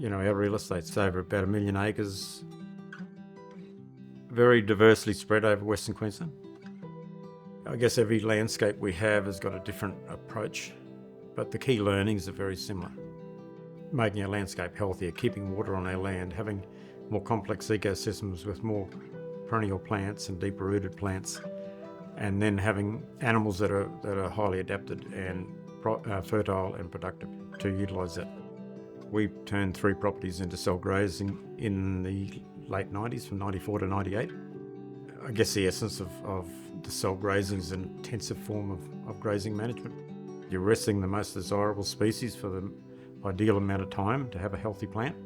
Our real estate's over about 1 million acres, very diversely spread over Western Queensland. I guess every landscape we have has got a different approach, but the key learnings are very similar. Making our landscape healthier, keeping water on our land, having more complex ecosystems with more perennial plants and deeper rooted plants, and then having animals that are highly adapted and fertile and productive to utilise that. We turned 3 properties into cell grazing in the late 90s, from 94 to 98. I guess the essence of the cell grazing is an intensive form of grazing management. You're resting the most desirable species for the ideal amount of time to have a healthy plant.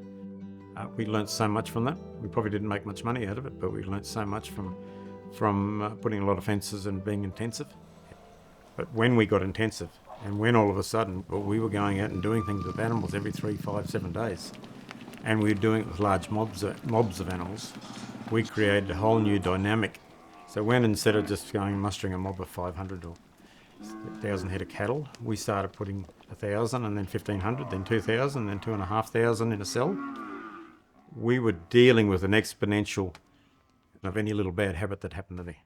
We learnt so much from that. We probably didn't make much money out of it, but we learnt so much from putting a lot of fences and being intensive. But when we got intensive, and when all of a sudden we were going out and doing things with animals every 3, 5, 7 days, and we were doing it with large mobs of animals, we created a whole new dynamic. So when, instead of just going mustering a mob of 500 or 1,000 head of cattle, we started putting 1,000 and then 1,500, then 2,000, then 2,500 in a cell, we were dealing with an exponential of any little bad habit that happened to there.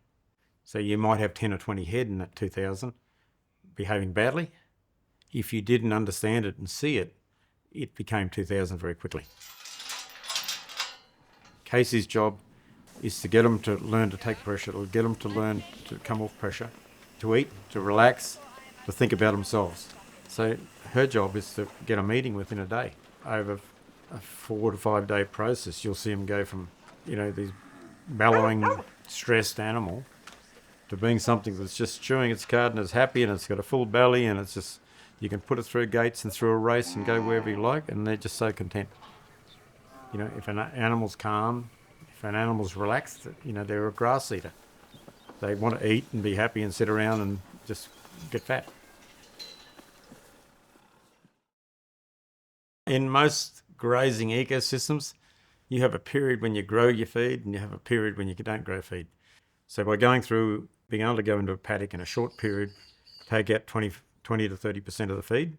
So you might have 10 or 20 head in that 2,000 behaving badly. If you didn't understand it and see it, it became 2,000 very quickly. Casey's job is to get them to learn to take pressure, to get them to learn to come off pressure, to eat, to relax, to think about themselves. So her job is to get a meeting within a day. Over a 4 to 5 day process, you'll see them go from, these bellowing, stressed animal to being something that's just chewing its cud and is happy and it's got a full belly and it's just, you can put it through gates and through a race and go wherever you like, and they're just so content. If an animal's calm, if an animal's relaxed, they're a grass eater. They want to eat and be happy and sit around and just get fat. In most grazing ecosystems, you have a period when you grow your feed and you have a period when you don't grow feed. So by going through, being able to go into a paddock in a short period, take out 20 to 30% of the feed,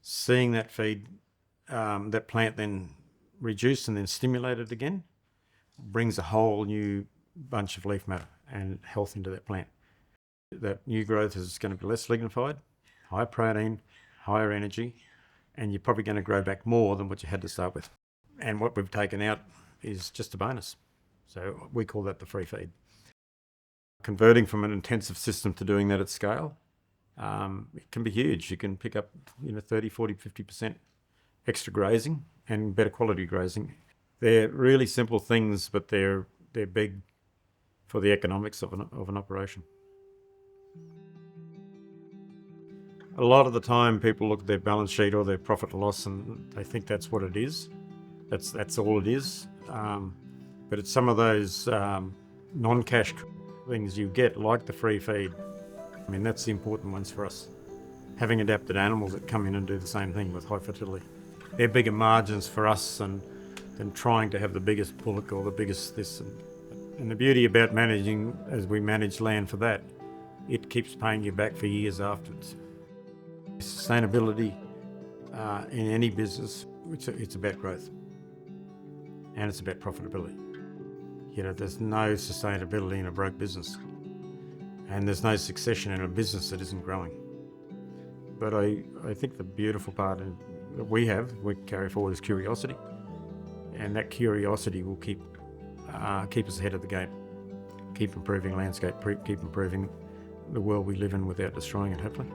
seeing that feed, that plant then reduce and then stimulated again, brings a whole new bunch of leaf matter and health into that plant. That new growth is going to be less lignified, high protein, higher energy, and you're probably going to grow back more than what you had to start with. And what we've taken out is just a bonus. So we call that the free feed. Converting from an intensive system to doing that at scale, it can be huge. You can pick up 30, 40, 50% extra grazing and better quality grazing. They're really simple things, but they're big for the economics of an operation. A lot of the time people look at their balance sheet or their profit and loss and they think that's what it is. That's all it is. But it's some of those non-cash things you get, like the free feed. That's the important ones for us. Having adapted animals that come in and do the same thing with high fertility. They're bigger margins for us than trying to have the biggest bullock or the biggest this. And the beauty about managing, as we manage land for that, it keeps paying you back for years afterwards. Sustainability in any business, it's about growth and it's about profitability. There's no sustainability in a broke business, and there's no succession in a business that isn't growing. But I think the beautiful part that we carry forward is curiosity, and that curiosity will keep us ahead of the game, keep improving landscape, keep improving the world we live in without destroying it, hopefully.